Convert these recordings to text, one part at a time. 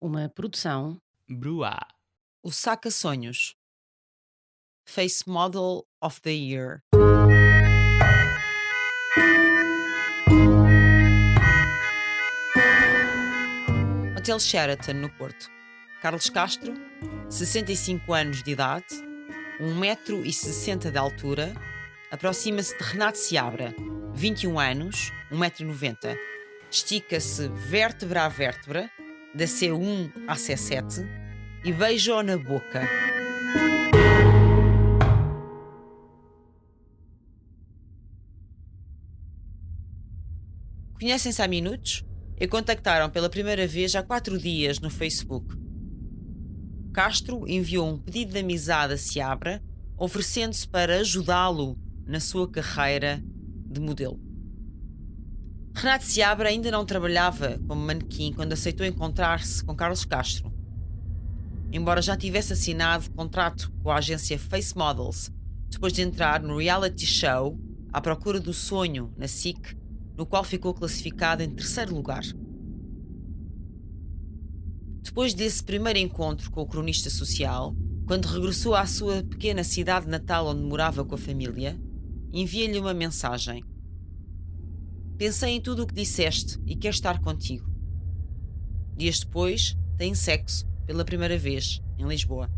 Uma produção. Bruá. O Saca Sonhos. Face Model of the Year. Hotel Sheraton, no Porto. Carlos Castro, 65 anos de idade, 1,60 m de altura, aproxima-se de Renato Seabra, 21 anos, 1,90 m. Estica-se vértebra a vértebra, da C1 à C7, e beija-o na boca. Conhecem-se há minutos e contactaram pela primeira vez há 4 dias no Facebook. Castro enviou um pedido de amizade a Seabra, oferecendo-se para ajudá-lo na sua carreira de modelo. Renato Seabra ainda não trabalhava como manequim quando aceitou encontrar-se com Carlos Castro. Embora já tivesse assinado contrato com a agência Face Models, depois de entrar no reality show À Procura do Sonho, na SIC, no qual ficou classificado em 3º lugar. Depois desse primeiro encontro com o cronista social, quando regressou à sua pequena cidade natal onde morava com a família, enviei-lhe uma mensagem. Pensei em tudo o que disseste e quero estar contigo. Dias depois, têm sexo pela primeira vez em Lisboa.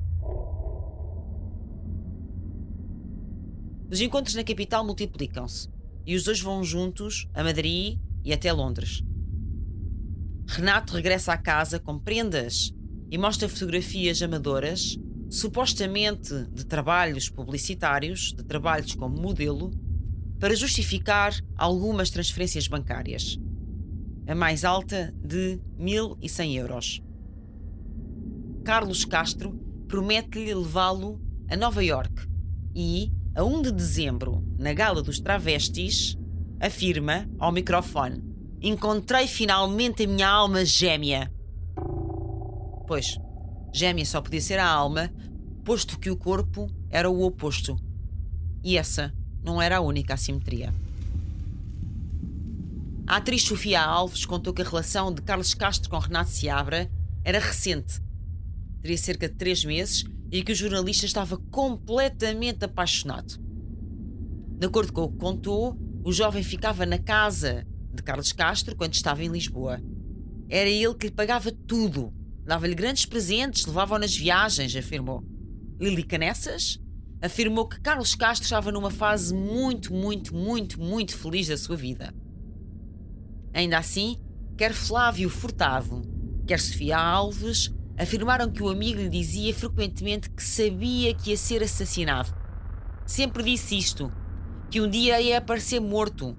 Os encontros na capital multiplicam-se e os dois vão juntos a Madrid e até Londres. Renato regressa à casa com prendas e mostra fotografias amadoras, supostamente de trabalhos publicitários, de trabalhos como modelo, para justificar algumas transferências bancárias. A mais alta de 1.100 euros. Carlos Castro promete-lhe levá-lo a Nova Iorque e, a 1 de dezembro, na Gala dos Travestis, afirma ao microfone: encontrei finalmente a minha alma gêmea. Pois, gêmea só podia ser a alma, posto que o corpo era o oposto. E essa não era a única assimetria. A atriz Sofia Alves contou que a relação de Carlos Castro com Renato Seabra era recente. Teria cerca de 3 meses e que o jornalista estava completamente apaixonado. De acordo com o que contou, o jovem ficava na casa de Carlos Castro quando estava em Lisboa. Era ele que lhe pagava tudo. Dava-lhe grandes presentes, levava-o nas viagens, afirmou. Lili Canessas afirmou que Carlos Castro estava numa fase muito feliz da sua vida. Ainda assim, quer Flávio Furtado, quer Sofia Alves, afirmaram que o amigo lhe dizia frequentemente que sabia que ia ser assassinado. Sempre disse isto, que um dia ia aparecer morto.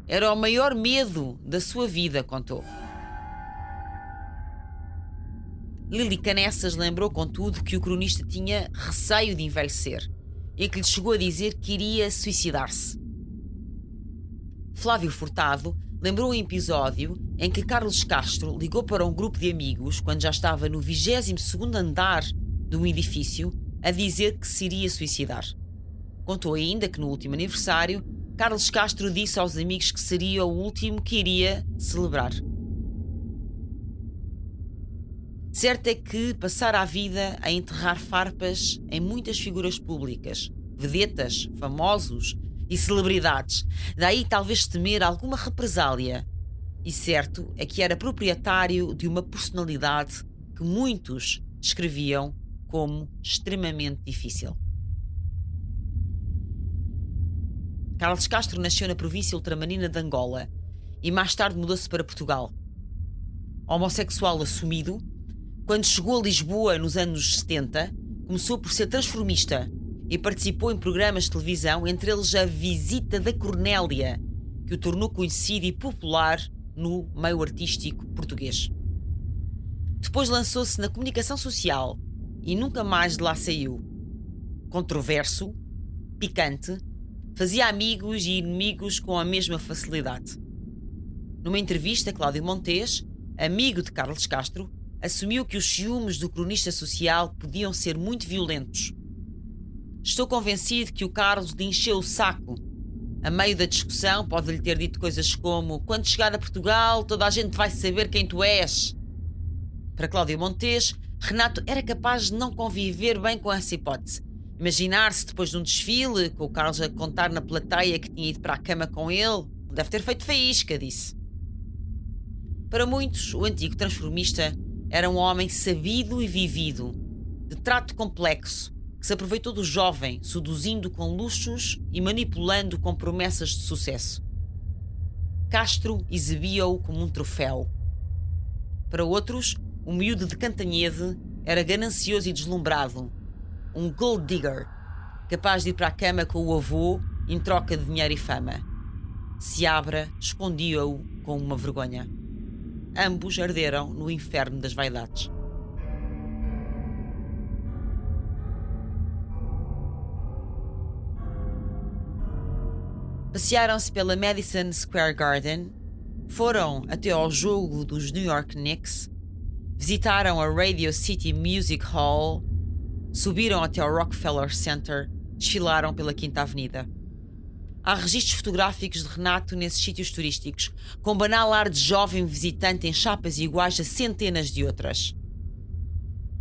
Era o maior medo da sua vida, contou. Lili Canessas lembrou, contudo, que o cronista tinha receio de envelhecer e que lhe chegou a dizer que iria suicidar-se. Flávio Furtado lembrou um episódio em que Carlos Castro ligou para um grupo de amigos quando já estava no 22º andar de um edifício a dizer que se iria suicidar. Contou ainda que no último aniversário, Carlos Castro disse aos amigos que seria o último que iria celebrar. Certo é que passara a vida a enterrar farpas em muitas figuras públicas, vedetas, famosos e celebridades. Daí talvez temer alguma represália. E certo é que era proprietário de uma personalidade que muitos descreviam como extremamente difícil. Carlos Castro nasceu na província ultramarina de Angola e mais tarde mudou-se para Portugal. Homossexual assumido, quando chegou a Lisboa nos anos 70, começou por ser transformista e participou em programas de televisão, entre eles a Visita da Cornélia, que o tornou conhecido e popular no meio artístico português. Depois lançou-se na comunicação social e nunca mais de lá saiu. Controverso, picante, fazia amigos e inimigos com a mesma facilidade. Numa entrevista, Cláudio Montes, amigo de Carlos Castro, assumiu que os ciúmes do cronista social podiam ser muito violentos. Estou convencido que o Carlos lhe encheu o saco. A meio da discussão pode-lhe ter dito coisas como: quando chegar a Portugal toda a gente vai saber quem tu és. Para Cláudio Montes, Renato era capaz de não conviver bem com essa hipótese. Imaginar-se depois de um desfile, com o Carlos a contar na plateia que tinha ido para a cama com ele, deve ter feito faísca, disse. Para muitos, o antigo transformista era um homem sabido e vivido, de trato complexo, que se aproveitou do jovem, seduzindo com luxos e manipulando com promessas de sucesso. Castro exibia-o como um troféu. Para outros, o miúdo de Cantanhede era ganancioso e deslumbrado, um gold digger, capaz de ir para a cama com o avô em troca de dinheiro e fama. Seabra escondia-o com uma vergonha. Ambos arderam no inferno das vaidades. Passearam-se pela Madison Square Garden, foram até ao jogo dos New York Knicks, visitaram a Radio City Music Hall, subiram até ao Rockefeller Center, desfilaram pela Quinta Avenida. Há registros fotográficos de Renato nesses sítios turísticos, com banal ar de jovem visitante em chapas iguais a centenas de outras.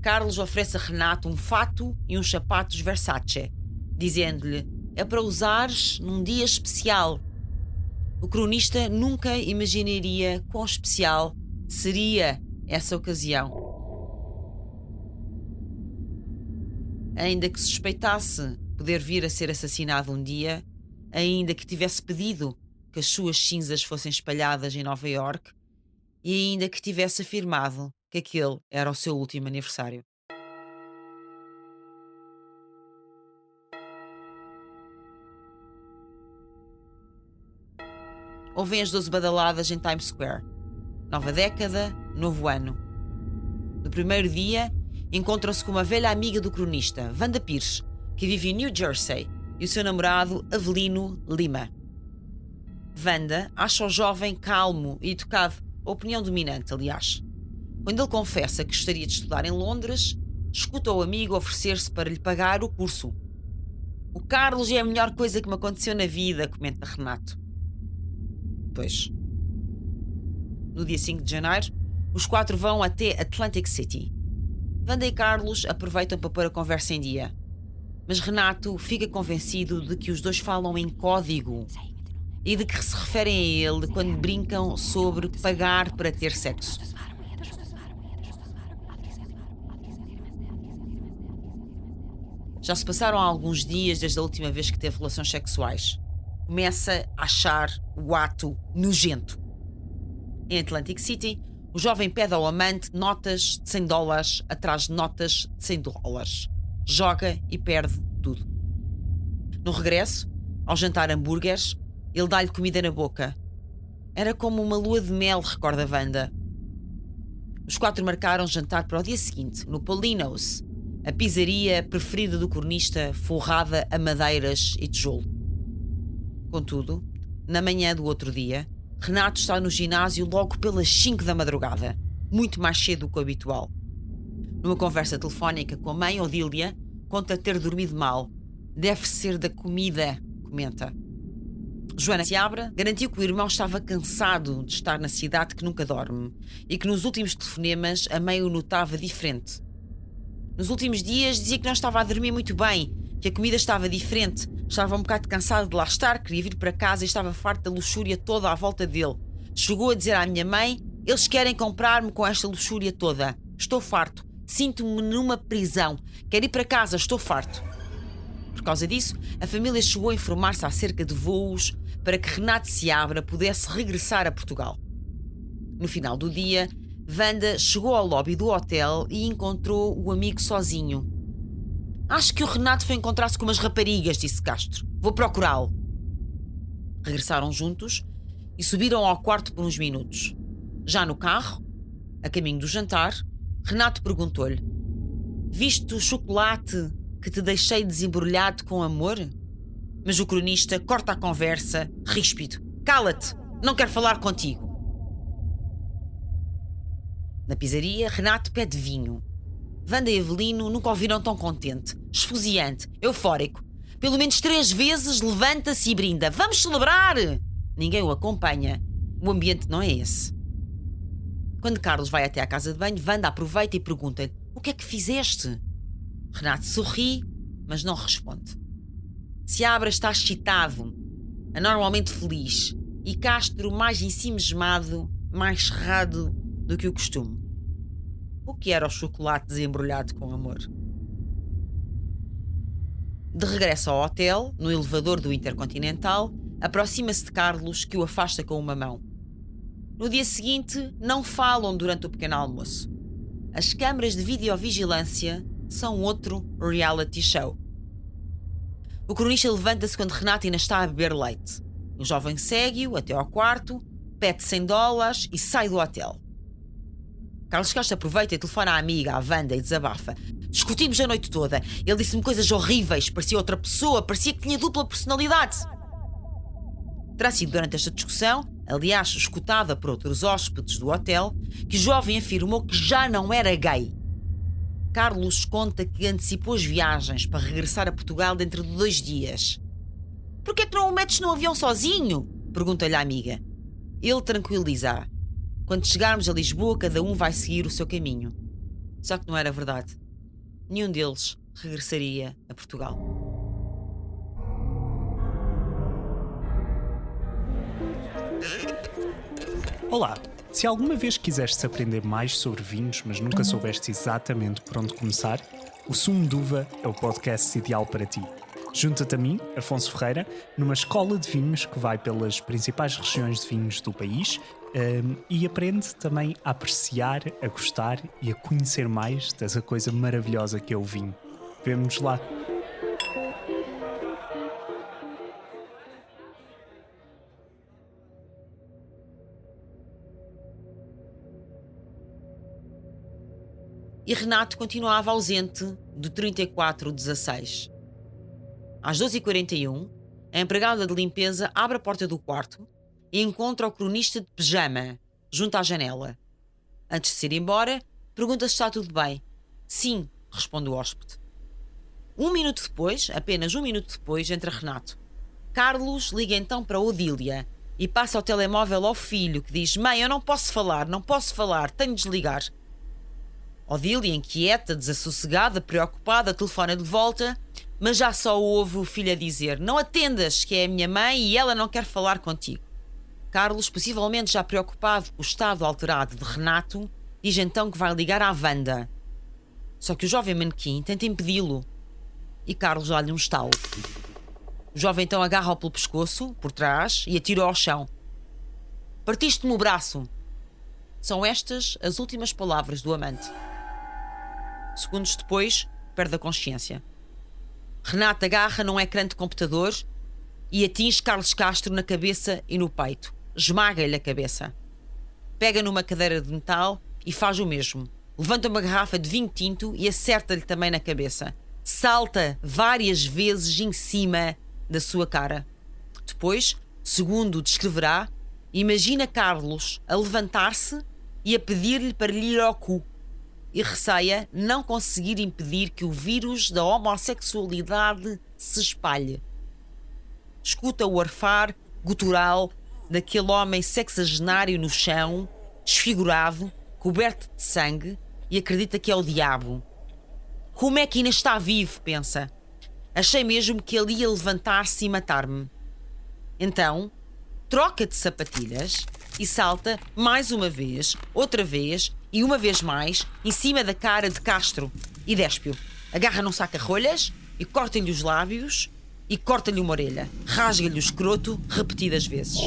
Carlos oferece a Renato um fato e uns sapatos Versace, dizendo-lhe: é para usares num dia especial. O cronista nunca imaginaria quão especial seria essa ocasião. Ainda que suspeitasse poder vir a ser assassinado um dia, ainda que tivesse pedido que as suas cinzas fossem espalhadas em Nova Iorque e ainda que tivesse afirmado que aquele era o seu último aniversário. Ouvem as 12 badaladas em Times Square. Nova década, novo ano. No primeiro dia, encontram-se com uma velha amiga do cronista, Wanda Pires, que vive em New Jersey, e o seu namorado, Avelino Lima. Wanda acha o jovem calmo e educado, a opinião dominante, aliás. Quando ele confessa que gostaria de estudar em Londres, escuta o amigo oferecer-se para lhe pagar o curso. O Carlos é a melhor coisa que me aconteceu na vida, comenta Renato. Pois. No dia 5 de janeiro, os quatro vão até Atlantic City. Wanda e Carlos aproveitam para pôr a conversa em dia. Mas Renato fica convencido de que os dois falam em código e de que se referem a ele quando brincam sobre pagar para ter sexo. Já se passaram alguns dias desde a última vez que teve relações sexuais. Começa a achar o ato nojento. Em Atlantic City, o jovem pede ao amante notas de $100 atrás de notas de $100. Joga e perde tudo. No regresso, ao jantar hambúrgueres, ele dá-lhe comida na boca. Era como uma lua de mel, recorda Wanda. Os quatro marcaram jantar para o dia seguinte, no Paulino's, a pizzaria preferida do cronista, forrada a madeiras e tijolo. Contudo, na manhã do outro dia, Renato está no ginásio logo pelas 5 da madrugada, muito mais cedo do que o habitual. Numa conversa telefónica com a mãe, Odília conta ter dormido mal. Deve ser da comida, comenta. Joana Seabra garantiu que o irmão estava cansado de estar na cidade que nunca dorme e que nos últimos telefonemas a mãe o notava diferente. Nos últimos dias dizia que não estava a dormir muito bem, que a comida estava diferente, estava um bocado cansado de lá estar, queria vir para casa e estava farto da luxúria toda à volta dele. Chegou a dizer à minha mãe: eles querem comprar-me com esta luxúria toda. Estou farto, sinto-me numa prisão, quero ir para casa, estou farto. Por causa disso, a família chegou a informar-se acerca de voos para que Renato Seabra pudesse regressar a Portugal. No final do dia, Wanda chegou ao lobby do hotel e encontrou o amigo sozinho. Acho que o Renato foi encontrar-se com umas raparigas, disse Castro. Vou procurá-lo. Regressaram juntos e subiram ao quarto por uns minutos. Já no carro, a caminho do jantar, Renato perguntou-lhe: viste o chocolate que te deixei desembrulhado com amor? Mas o cronista corta a conversa, ríspido. Cala-te, não quero falar contigo. Na pizzaria, Renato pede vinho. Wanda e Avelino nunca o viram tão contente, esfuziante, eufórico. Pelo menos 3 vezes levanta-se e brinda. Vamos celebrar! Ninguém o acompanha. O ambiente não é esse. Quando Carlos vai até à casa de banho, Wanda aproveita e pergunta-lhe: o que é que fizeste? Renato sorri, mas não responde. Seabra está excitado, anormalmente feliz, e Castro mais ensimismado, mais cerrado do que o costume. O que era o chocolate desembrulhado com amor? De regresso ao hotel, no elevador do Intercontinental, aproxima-se de Carlos, que o afasta com uma mão. No dia seguinte, não falam durante o pequeno almoço. As câmaras de videovigilância são outro reality show. O cronista levanta-se quando Renato ainda está a beber leite. O jovem segue-o até ao quarto, pede $100 e sai do hotel. Carlos Castro aproveita e telefona à amiga, à Wanda, e desabafa. Discutimos a noite toda. Ele disse-me coisas horríveis, parecia outra pessoa, parecia que tinha dupla personalidade. Terá sido durante esta discussão, aliás escutada por outros hóspedes do hotel, que o jovem afirmou que já não era gay. Carlos conta que antecipou as viagens para regressar a Portugal dentro de 2 dias. Por que é que não o metes num avião sozinho? Pergunta-lhe a amiga. Ele tranquiliza-a. Quando chegarmos a Lisboa, cada um vai seguir o seu caminho. Só que não era verdade. Nenhum deles regressaria a Portugal. Olá! Se alguma vez quiseste aprender mais sobre vinhos, mas nunca soubeste exatamente por onde começar, o Sumo de Uva é o podcast ideal para ti. Junta-te a mim, Afonso Ferreira, numa escola de vinhos que vai pelas principais regiões de vinhos do país e aprende também a apreciar, a gostar e a conhecer mais dessa coisa maravilhosa que é o vinho. Vemo-nos lá! E Renato continuava ausente do 3416. Às 12h41, a empregada de limpeza abre a porta do quarto e encontra o cronista de pijama, junto à janela. Antes de se ir embora, pergunta se está tudo bem. Sim, responde o hóspede. 1 minuto depois, apenas 1 minuto depois, entra Renato. Carlos liga então para Odília e passa o telemóvel ao filho, que diz: Mãe, eu não posso falar, tenho de desligar. Odília, inquieta, desassossegada, preocupada, telefona de volta, mas já só ouve o filho a dizer: Não atendas, que é a minha mãe e ela não quer falar contigo. Carlos, possivelmente já preocupado com o estado alterado de Renato, diz então que vai ligar à Wanda. Só que o jovem manequim tenta impedi-lo e Carlos dá-lhe um estalo. O jovem então agarra-o pelo pescoço, por trás, e atira-o ao chão. Partiste-me o braço. São estas as últimas palavras do amante. Segundos depois, perde a consciência. Renato agarra num ecrã de computador e atinge Carlos Castro na cabeça e no peito. Esmaga-lhe a cabeça. Pega numa cadeira de metal e faz o mesmo. Levanta uma garrafa de vinho tinto e acerta-lhe também na cabeça. Salta várias vezes em cima da sua cara. Depois, segundo descreverá, imagina Carlos a levantar-se e a pedir-lhe para lhe ir ao cu. E receia não conseguir impedir que o vírus da homossexualidade se espalhe. Escuta o arfar gutural daquele homem sexagenário no chão, desfigurado, coberto de sangue, e acredita que é o diabo. Como é que ainda está vivo, pensa. Achei mesmo que ele ia levantar-se e matar-me. Então, troca de sapatilhas e salta mais uma vez, outra vez e uma vez mais em cima da cara de Castro e despe-o. Agarra num saca-rolhas e corta-lhe os lábios e corta-lhe uma orelha. Rasga-lhe o escroto repetidas vezes.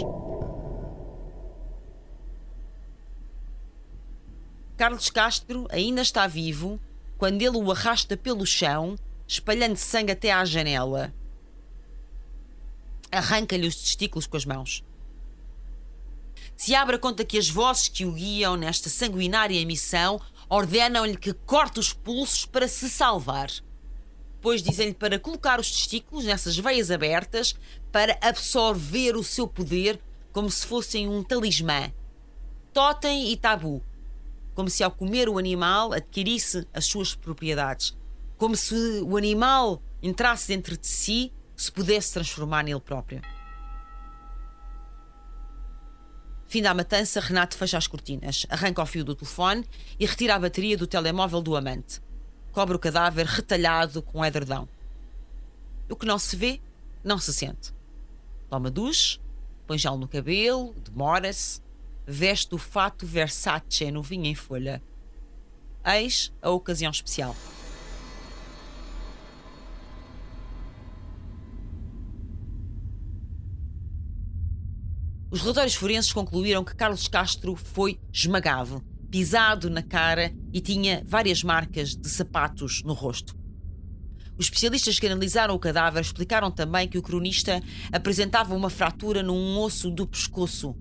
Carlos Castro ainda está vivo quando ele o arrasta pelo chão, espalhando sangue até à janela. Arranca-lhe os testículos com as mãos. Seabra conta que as vozes que o guiam nesta sanguinária missão ordenam-lhe que corte os pulsos para se salvar. Depois dizem-lhe para colocar os testículos nessas veias abertas para absorver o seu poder como se fossem um talismã. Totem e tabu. Como se ao comer o animal adquirisse as suas propriedades. Como se o animal entrasse dentro de si, se pudesse transformar nele próprio. Fim da matança, Renato fecha as cortinas, arranca o fio do telefone e retira a bateria do telemóvel do amante. Cobre o cadáver retalhado com edredão. O que não se vê, não se sente. Toma duche, põe gel no cabelo, demora-se, veste o fato Versace novinho em folha. Eis a ocasião especial. Os relatórios forenses concluíram que Carlos Castro foi esmagado, pisado na cara e tinha várias marcas de sapatos no rosto. Os especialistas que analisaram o cadáver explicaram também que o cronista apresentava uma fratura num osso do pescoço,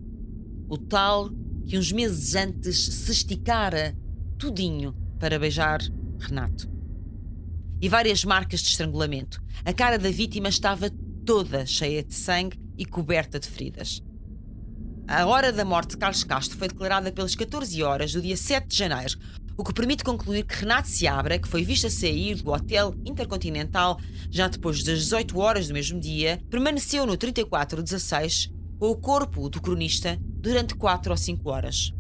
o tal que uns meses antes se esticara tudinho para beijar Renato. E várias marcas de estrangulamento. A cara da vítima estava toda cheia de sangue e coberta de feridas. A hora da morte de Carlos Castro foi declarada pelas 14 horas do dia 7 de janeiro, o que permite concluir que Renato Seabra, que foi visto a sair do Hotel Intercontinental já depois das 18 horas do mesmo dia, permaneceu no 3416 com o corpo do cronista durante 4 ou 5 horas.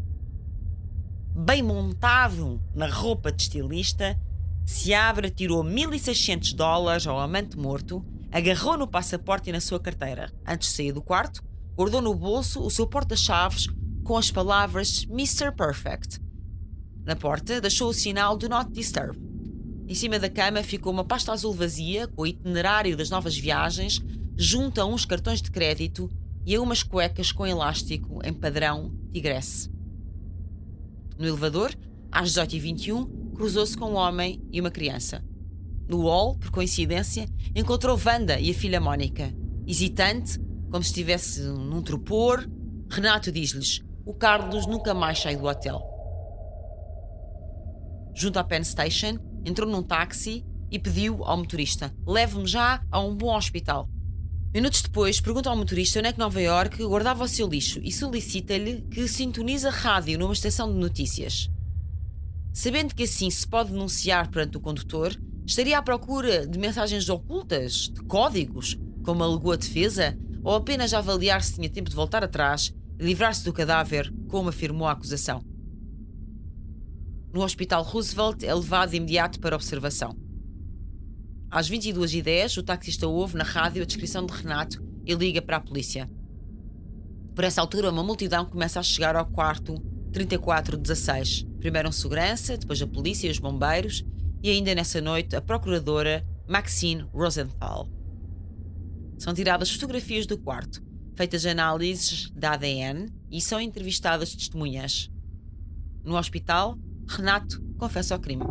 Bem montado na roupa de estilista, Seabra tirou $1.600 ao amante morto, agarrou no passaporte e na sua carteira. Antes de sair do quarto, guardou no bolso o seu porta-chaves com as palavras Mr. Perfect. Na porta, deixou o sinal Do Not Disturb. Em cima da cama ficou uma pasta azul vazia com o itinerário das novas viagens, junto a uns cartões de crédito e a umas cuecas com elástico em padrão tigresse. No elevador, às 18h21, cruzou-se com um homem e uma criança. No hall, por coincidência, encontrou Wanda e a filha Mónica. Hesitante, como se estivesse num tropor, Renato diz-lhes: o Carlos nunca mais sai do hotel. Junto à Penn Station, entrou num táxi e pediu ao motorista: leve-me já a um bom hospital. Minutos depois, pergunta ao motorista onde é que Nova Iorque guardava o seu lixo e solicita-lhe que sintonize a rádio numa estação de notícias. Sabendo que assim se pode denunciar perante o condutor, estaria à procura de mensagens ocultas, de códigos, como alegou a defesa, ou apenas a avaliar se tinha tempo de voltar atrás e livrar-se do cadáver, como afirmou a acusação. No Hospital Roosevelt é levado de imediato para observação. Às 22h10, o taxista ouve na rádio a descrição de Renato e liga para a polícia. Por essa altura, uma multidão começa a chegar ao quarto 3416. Primeiro um segurança, depois a polícia e os bombeiros, e ainda nessa noite a procuradora Maxine Rosenthal. São tiradas fotografias do quarto, feitas análises de ADN e são entrevistadas testemunhas. No hospital, Renato confessa o crime.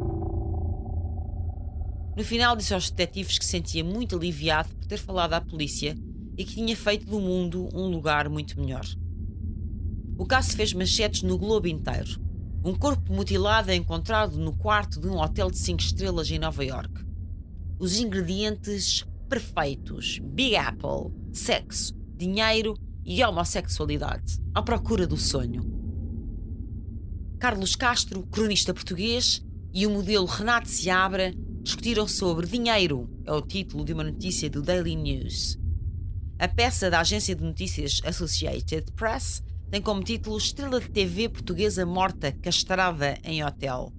No final disse aos detetives que se sentia muito aliviado por ter falado à polícia e que tinha feito do mundo um lugar muito melhor. O caso fez manchetes no globo inteiro. Um corpo mutilado é encontrado no quarto de um hotel de 5 estrelas em Nova Iorque. Os ingredientes perfeitos: Big Apple, sexo, dinheiro e homossexualidade, à procura do sonho. Carlos Castro, cronista português, e o modelo Renato Seabra discutiram sobre dinheiro, é o título de uma notícia do Daily News. A peça da agência de notícias Associated Press tem como título Estrela de TV portuguesa morta castrada em hotel.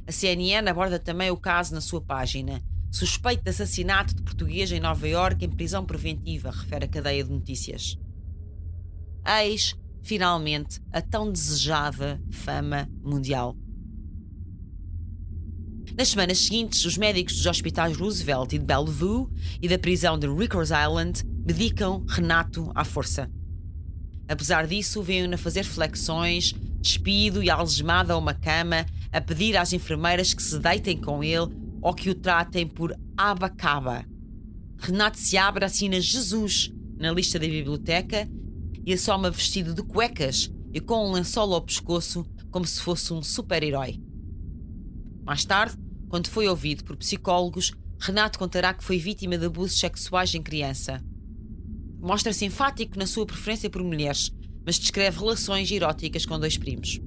A CNN aborda também o caso na sua página. Suspeito de assassinato de português em Nova Iorque em prisão preventiva, refere a cadeia de notícias. Eis, finalmente, a tão desejada fama mundial. Nas semanas seguintes, os médicos dos hospitais Roosevelt e de Bellevue e da prisão de Rikers Island medicam Renato à força. Apesar disso, veem-no a fazer flexões, despido e algemado a uma cama, a pedir às enfermeiras que se deitem com ele ou que o tratem por abacaba. Renato Seabra assina Jesus na lista da biblioteca e assoma vestido de cuecas e com um lençol ao pescoço como se fosse um super-herói. Mais tarde, quando foi ouvido por psicólogos, Renato contará que foi vítima de abusos sexuais em criança. Mostra-se enfático na sua preferência por mulheres, mas descreve relações eróticas com 2 primos.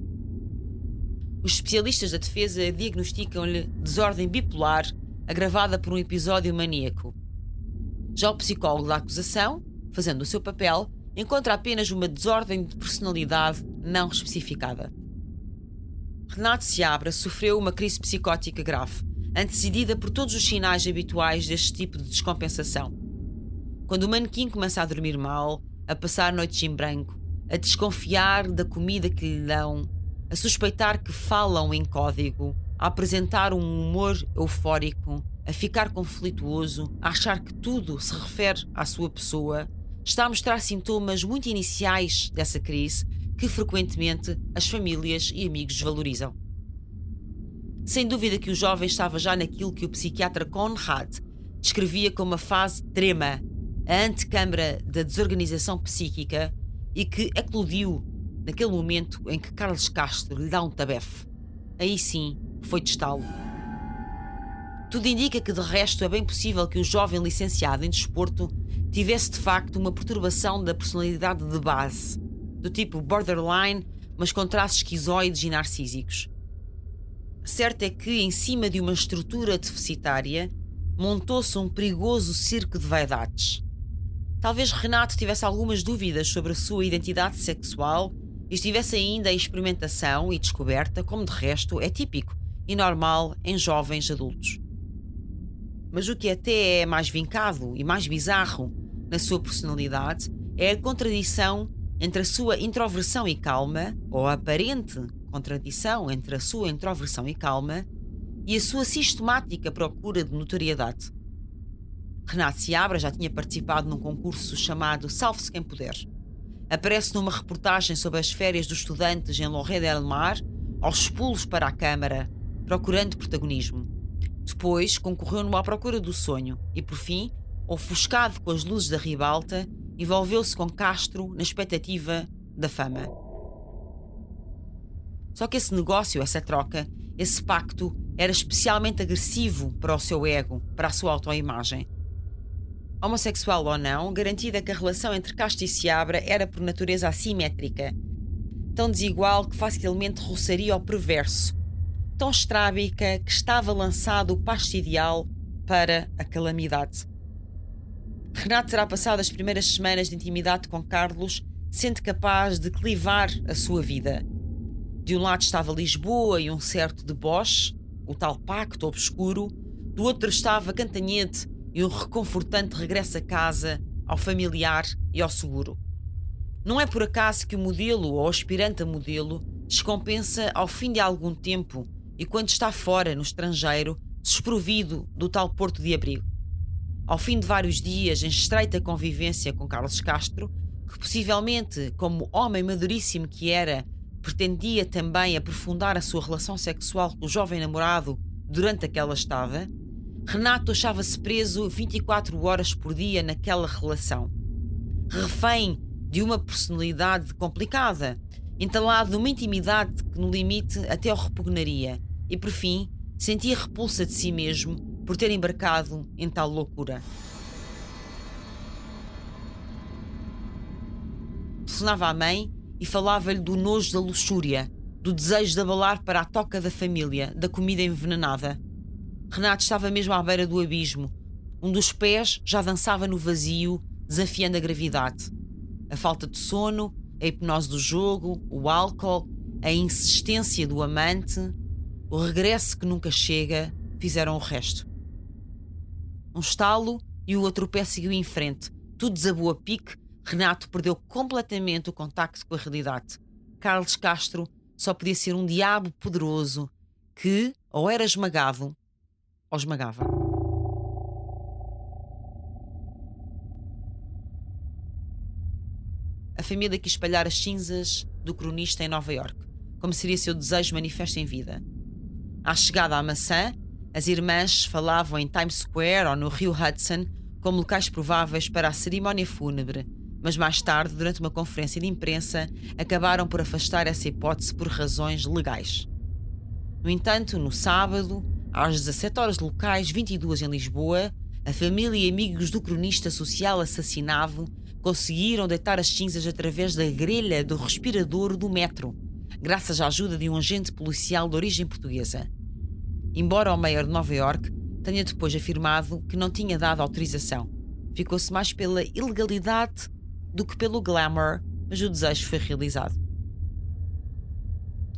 Os especialistas da defesa diagnosticam-lhe desordem bipolar agravada por um episódio maníaco. Já o psicólogo da acusação, fazendo o seu papel, encontra apenas uma desordem de personalidade não especificada. Renato Seabra sofreu uma crise psicótica grave, antecedida por todos os sinais habituais deste tipo de descompensação. Quando o manequim começa a dormir mal, a passar noites em branco, a desconfiar da comida que lhe dão, a suspeitar que falam em código, a apresentar um humor eufórico, a ficar conflituoso, a achar que tudo se refere à sua pessoa, está a mostrar sintomas muito iniciais dessa crise que frequentemente as famílias e amigos desvalorizam. Sem dúvida que o jovem estava já naquilo que o psiquiatra Conrad descrevia como a fase trema, a antecâmara da desorganização psíquica, e que eclodiu naquele momento em que Carlos Castro lhe dá um tabefe. Aí sim, foi de estalo. Tudo indica que, de resto, é bem possível que o jovem licenciado em desporto tivesse de facto uma perturbação da personalidade de base, do tipo borderline, mas com traços esquizoides e narcísicos. Certo é que, em cima de uma estrutura deficitária, montou-se um perigoso circo de vaidades. Talvez Renato tivesse algumas dúvidas sobre a sua identidade sexual e estivesse ainda em experimentação e descoberta, como de resto é típico e normal em jovens adultos. Mas o que até é mais vincado e mais bizarro na sua personalidade é a contradição entre a sua introversão e calma, ou a aparente contradição entre a sua introversão e calma, e a sua sistemática procura de notoriedade. Renato Seabra já tinha participado num concurso chamado Salve-se Quem Puder. Aparece numa reportagem sobre as férias dos estudantes em Lloret del Mar, aos pulos para a câmara, procurando protagonismo. Depois concorreu numa procura do sonho e, por fim, ofuscado com as luzes da ribalta, envolveu-se com Castro na expectativa da fama. Só que esse negócio, essa troca, esse pacto era especialmente agressivo para o seu ego, para a sua autoimagem. Homossexual ou não, garantida que a relação entre Castro e Seabra era por natureza assimétrica, tão desigual que facilmente roçaria ao perverso, tão estrábica que estava lançado o pasto ideal para a calamidade. Renato terá passado as primeiras semanas de intimidade com Carlos, sendo capaz de clivar a sua vida. De um lado estava Lisboa e um certo deboche, o tal pacto obscuro, do outro estava Cantanhede e um reconfortante regresso a casa, ao familiar e ao seguro. Não é por acaso que o modelo ou aspirante a modelo descompensa ao fim de algum tempo e quando está fora, no estrangeiro, desprovido do tal porto de abrigo. Ao fim de vários dias em estreita convivência com Carlos Castro, que possivelmente, como homem maduríssimo que era, pretendia também aprofundar a sua relação sexual com o jovem namorado durante aquela estada, Renato achava-se preso 24 horas por dia naquela relação. Refém de uma personalidade complicada, entalado numa intimidade que no limite até o repugnaria e, por fim, sentia repulsa de si mesmo por ter embarcado em tal loucura. Telefonava à mãe e falava-lhe do nojo da luxúria, do desejo de abalar para a toca da família, da comida envenenada. Renato estava mesmo à beira do abismo. Um dos pés já dançava no vazio, desafiando a gravidade. A falta de sono, a hipnose do jogo, o álcool, a insistência do amante, o regresso que nunca chega, fizeram o resto. Um estalo e o outro pé seguiu em frente. Tudo desabou a pique. Renato perdeu completamente o contacto com a realidade. Carlos Castro só podia ser um diabo poderoso que ou era esmagado ou esmagava. A família quis espalhar as cinzas do cronista em Nova Iorque, como seria seu desejo manifesto em vida. À chegada à maçã, as irmãs falavam em Times Square ou no Rio Hudson como locais prováveis para a cerimónia fúnebre, mas mais tarde, durante uma conferência de imprensa, acabaram por afastar essa hipótese por razões legais. No entanto, no sábado, às 17 horas locais, 22 em Lisboa, a família e amigos do cronista social assassinado conseguiram deitar as cinzas através da grelha do respirador do metro, graças à ajuda de um agente policial de origem portuguesa. Embora o mayor de Nova Iorque tenha depois afirmado que não tinha dado autorização, ficou-se mais pela ilegalidade do que pelo glamour, mas o desejo foi realizado.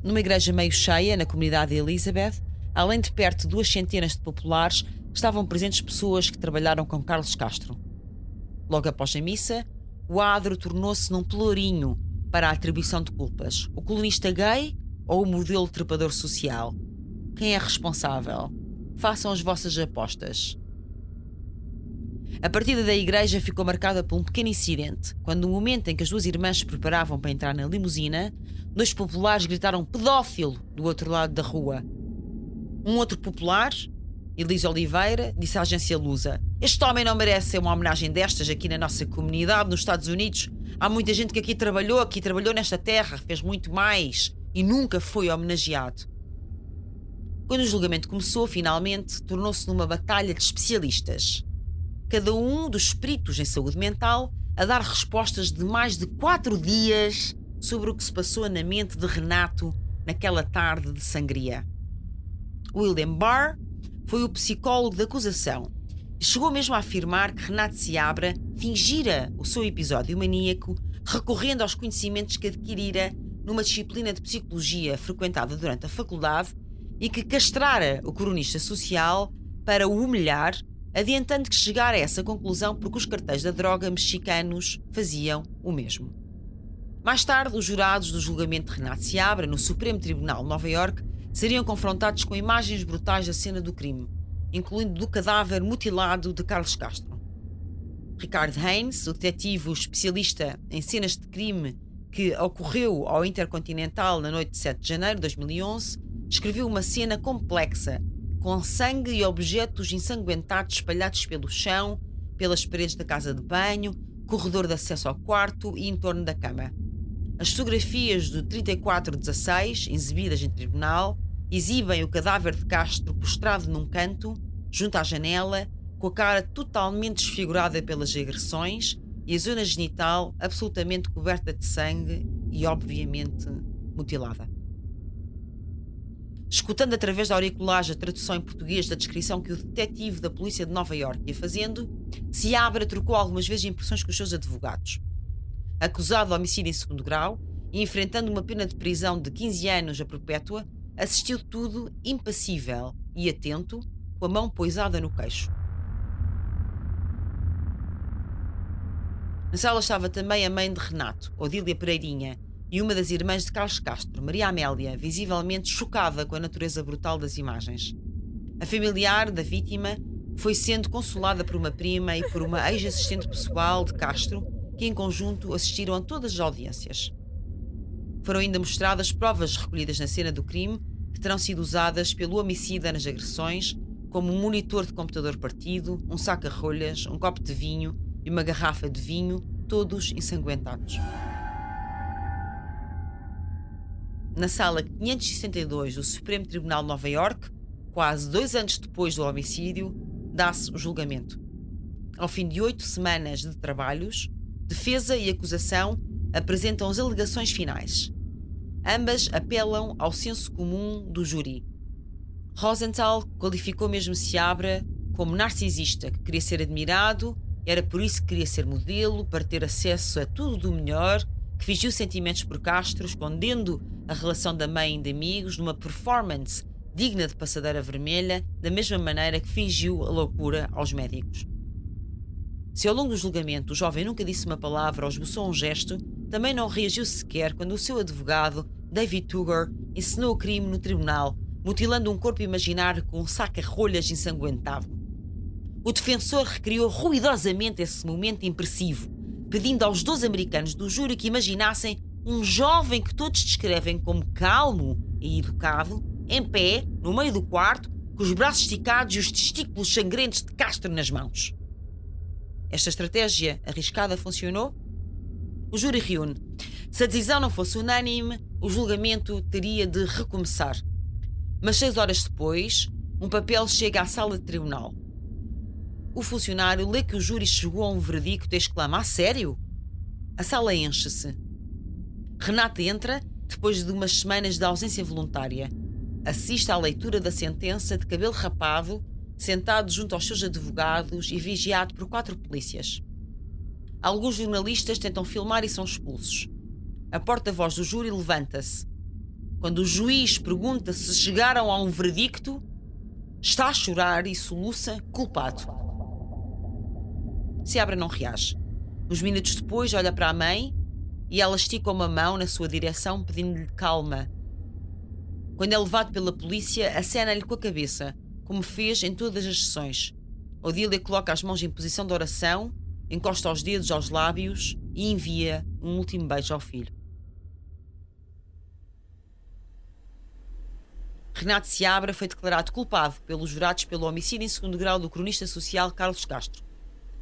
Numa igreja meio cheia, na comunidade de Elizabeth, além de perto de 200 de populares, estavam presentes pessoas que trabalharam com Carlos Castro. Logo após a missa, o adro tornou-se num pelourinho para a atribuição de culpas. O colunista gay ou o modelo trepador social? Quem é responsável? Façam as vossas apostas. A partida da igreja ficou marcada por um pequeno incidente, quando no momento em que as duas irmãs se preparavam para entrar na limusina, 2 populares gritaram pedófilo do outro lado da rua. Um outro popular, Elisa Oliveira, disse à agência Lusa: este homem não merece uma homenagem destas aqui na nossa comunidade, nos Estados Unidos. Há muita gente que aqui trabalhou nesta terra, fez muito mais e nunca foi homenageado. Quando o julgamento começou, finalmente, tornou-se numa batalha de especialistas. Cada um dos peritos em saúde mental a dar respostas de mais de 4 dias sobre o que se passou na mente de Renato naquela tarde de sangria. William Barr foi o psicólogo da acusação e chegou mesmo a afirmar que Renato Seabra fingira o seu episódio maníaco recorrendo aos conhecimentos que adquirira numa disciplina de psicologia frequentada durante a faculdade e que castrara o cronista social para o humilhar, adiantando que chegara a essa conclusão porque os cartéis da droga mexicanos faziam o mesmo. Mais tarde, os jurados do julgamento de Renato Seabra no Supremo Tribunal de Nova Iorque seriam confrontados com imagens brutais da cena do crime, incluindo do cadáver mutilado de Carlos Castro. Richard Haynes, o detetive especialista em cenas de crime que ocorreu ao Intercontinental na noite de 7 de janeiro de 2011, descreveu uma cena complexa, com sangue e objetos ensanguentados espalhados pelo chão, pelas paredes da casa de banho, corredor de acesso ao quarto e em torno da cama. As fotografias do 3416, exibidas em tribunal, exibem o cadáver de Castro prostrado num canto, junto à janela, com a cara totalmente desfigurada pelas agressões e a zona genital absolutamente coberta de sangue e, obviamente, mutilada. Escutando através da auriculagem a tradução em português da descrição que o detetive da polícia de Nova Iorque ia fazendo, Seabra trocou algumas vezes impressões com os seus advogados. Acusado de homicídio em 2º grau e enfrentando uma pena de prisão de 15 anos a perpétua, assistiu tudo impassível e atento, com a mão poisada no queixo. Na sala estava também a mãe de Renato, Odília Pereirinha, e uma das irmãs de Carlos Castro, Maria Amélia, visivelmente chocada com a natureza brutal das imagens. A familiar da vítima foi sendo consolada por uma prima e por uma ex-assistente pessoal de Castro, que em conjunto assistiram a todas as audiências. Foram ainda mostradas provas recolhidas na cena do crime que terão sido usadas pelo homicida nas agressões, como um monitor de computador partido, um saca-rolhas, um copo de vinho e uma garrafa de vinho, todos ensanguentados. Na sala 562 do Supremo Tribunal de Nova Iorque, quase 2 anos depois do homicídio, dá-se o julgamento. Ao fim de 8 semanas de trabalhos, defesa e acusação apresentam as alegações finais. Ambas apelam ao senso comum do júri. Rosenthal qualificou mesmo Seabra como narcisista, que queria ser admirado, era por isso que queria ser modelo, para ter acesso a tudo do melhor, que fingiu sentimentos por Castro, escondendo a relação da mãe e de amigos numa performance digna de passadeira vermelha, da mesma maneira que fingiu a loucura aos médicos. Se ao longo do julgamento o jovem nunca disse uma palavra ou esboçou um gesto, também não reagiu sequer quando o seu advogado, David Tugger, encenou o crime no tribunal, mutilando um corpo imaginário com um saca-rolhas ensanguentado. O defensor recriou ruidosamente esse momento impressivo, pedindo aos 12 americanos do júri que imaginassem um jovem que todos descrevem como calmo e educado, em pé, no meio do quarto, com os braços esticados e os testículos sangrentos de Castro nas mãos. Esta estratégia arriscada funcionou? O júri reúne. Se a decisão não fosse unânime, o julgamento teria de recomeçar. Mas 6 horas depois, um papel chega à sala de tribunal. O funcionário lê que o júri chegou a um veredicto e exclama: "A sério?" A sala enche-se. Renato entra, depois de umas semanas de ausência voluntária. Assiste à leitura da sentença de cabelo rapado, sentado junto aos seus advogados e vigiado por 4 polícias. Alguns jornalistas tentam filmar e são expulsos. A porta-voz do júri levanta-se. Quando o juiz pergunta se chegaram a um veredicto, está a chorar e soluça culpado. Seabra não reage. Uns minutos depois olha para a mãe e ela estica uma mão na sua direção pedindo-lhe calma. Quando é levado pela polícia, acena-lhe com a cabeça, como fez em todas as sessões. Odília coloca as mãos em posição de oração, encosta os dedos aos lábios e envia um último beijo ao filho. Renato Seabra foi declarado culpado pelos jurados pelo homicídio em segundo grau do cronista social Carlos Castro.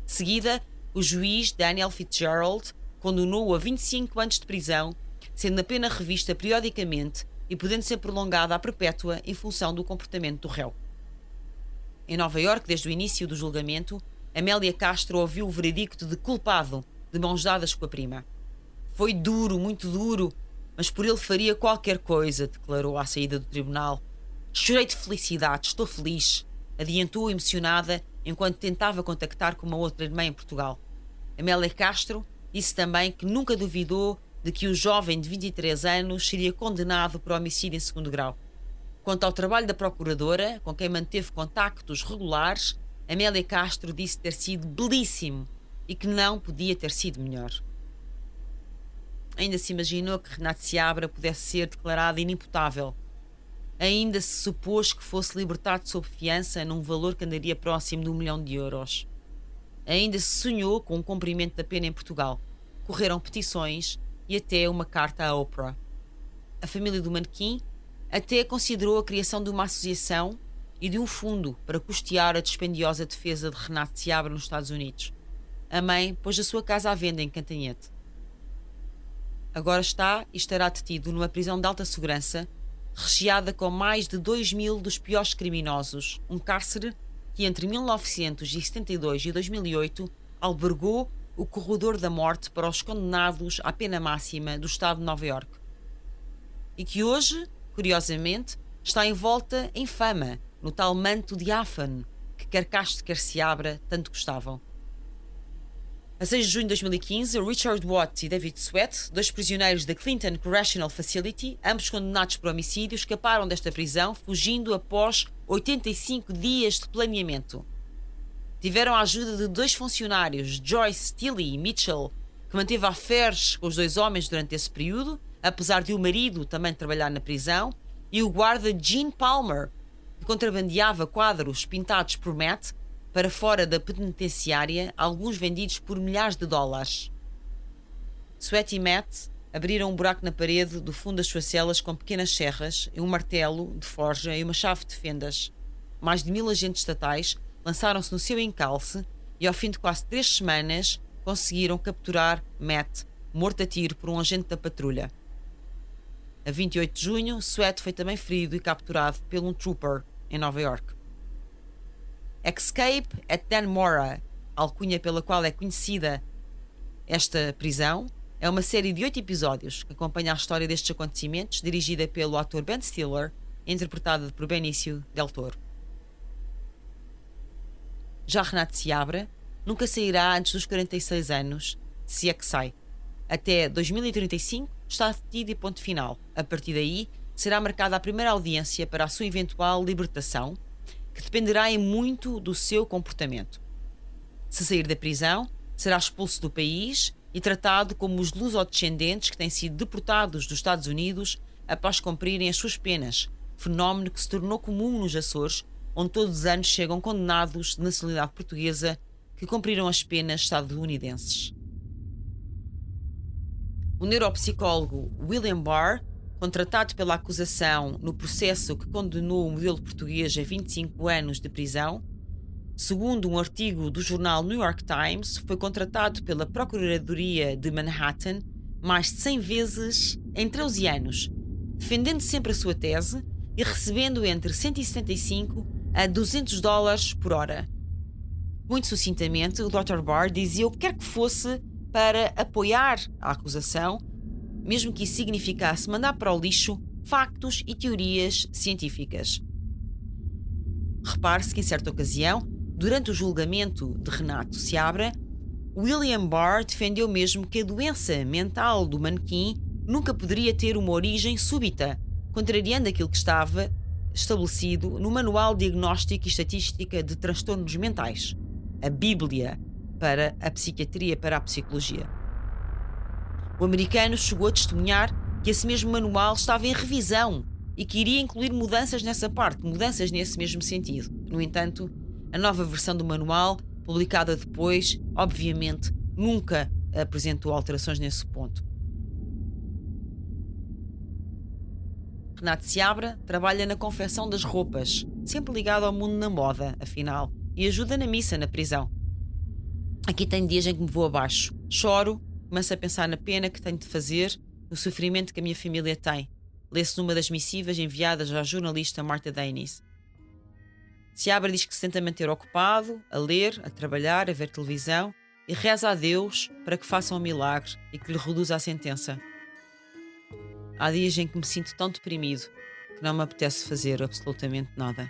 De seguida, o juiz Daniel Fitzgerald condenou-o a 25 anos de prisão, sendo a pena revista periodicamente e podendo ser prolongada à perpétua em função do comportamento do réu. Em Nova Iorque, desde o início do julgamento, Amélia Castro ouviu o veredicto de culpado, de mãos dadas com a prima. Foi duro, muito duro, mas por ele faria qualquer coisa, declarou à saída do tribunal. Chorei de felicidade, estou feliz, adiantou emocionada enquanto tentava contactar com uma outra irmã em Portugal. Amélia Castro disse também que nunca duvidou de que o jovem de 23 anos seria condenado por homicídio em segundo grau. Quanto ao trabalho da procuradora, com quem manteve contactos regulares, Amélia Castro disse ter sido belíssimo e que não podia ter sido melhor. Ainda se imaginou que Renato Seabra pudesse ser declarado inimputável. Ainda se supôs que fosse libertado sob fiança num valor que andaria próximo de €1 milhão. Ainda se sonhou com o cumprimento da pena em Portugal. Correram petições e até uma carta à Oprah. A família do manequim até considerou a criação de uma associação e de um fundo para custear a dispendiosa defesa de Renato Seabra nos Estados Unidos. A mãe pôs a sua casa à venda em Cantanhete. Agora está e estará detido numa prisão de alta segurança, recheada com mais de 2.000 dos piores criminosos, um cárcere que entre 1972 e 2008 albergou o corredor da morte para os condenados à pena máxima do estado de Nova Iorque. E que hoje, curiosamente, está envolta em fama no tal manto diáfano que quer Castro quer Seabra tanto gostavam. A 6 de junho de 2015, Richard Watt e David Sweat, dois prisioneiros da Clinton Correctional Facility, ambos condenados por homicídio, escaparam desta prisão, fugindo após 85 dias de planeamento. Tiveram a ajuda de dois funcionários, Joyce Tilley e Mitchell, que manteve affairs com os dois homens durante esse período, apesar de o marido também trabalhar na prisão, e o guarda Gene Palmer, que contrabandeava quadros pintados por Matt para fora da penitenciária, alguns vendidos por milhares de dólares. Sweat e Matt abriram um buraco na parede do fundo das suas celas com pequenas serras, um martelo de forja e uma chave de fendas. Mais de 1.000 agentes estatais lançaram-se no seu encalce e, ao fim de quase 3 semanas, conseguiram capturar Matt, morto a tiro por um agente da patrulha. A 28 de junho, Sweat foi também ferido e capturado por um trooper em Nova Iorque. Escape at Dannemora, alcunha pela qual é conhecida esta prisão, é uma série de 8 episódios que acompanha a história destes acontecimentos, dirigida pelo ator Ben Stiller e interpretada por Benicio del Toro. Já Renato Seabra nunca sairá antes dos 46 anos, se é que sai. Até 2035 está detido e ponto final. A partir daí, será marcada a primeira audiência para a sua eventual libertação, que dependerá em muito do seu comportamento. Se sair da prisão, será expulso do país e tratado como os lusodescendentes que têm sido deportados dos Estados Unidos após cumprirem as suas penas, fenómeno que se tornou comum nos Açores, onde todos os anos chegam condenados de nacionalidade portuguesa que cumpriram as penas estadunidenses. O neuropsicólogo William Barr, contratado pela acusação no processo que condenou o modelo português a 25 anos de prisão, segundo um artigo do jornal New York Times, foi contratado pela Procuradoria de Manhattan mais de 100 vezes em 13 anos, defendendo sempre a sua tese e recebendo entre 175 a $200 por hora. Muito sucintamente, o Dr. Barr dizia o que quer que fosse para apoiar a acusação, mesmo que isso significasse mandar para o lixo factos e teorias científicas. Repare-se que, em certa ocasião, durante o julgamento de Renato Seabra, William Barr defendeu mesmo que a doença mental do manequim nunca poderia ter uma origem súbita, contrariando aquilo que estava estabelecido no Manual Diagnóstico e Estatística de Transtornos Mentais, a Bíblia para a psiquiatria, para a psicologia. O americano chegou a testemunhar que esse mesmo manual estava em revisão e que iria incluir mudanças nessa parte, mudanças nesse mesmo sentido. No entanto, a nova versão do manual, publicada depois, obviamente, nunca apresentou alterações nesse ponto. Renato Seabra trabalha na confecção das roupas, sempre ligado ao mundo da moda, afinal, e ajuda na missa na prisão. Aqui tem dias em que me vou abaixo. Choro, começo a pensar na pena que tenho de fazer, no sofrimento que a minha família tem. Lê-se numa das missivas enviadas à jornalista Marta Dennis. Seabra diz que se tenta manter ocupado, a ler, a trabalhar, a ver televisão e reza a Deus para que faça um milagre e que lhe reduza a sentença. Há dias em que me sinto tão deprimido que não me apetece fazer absolutamente nada.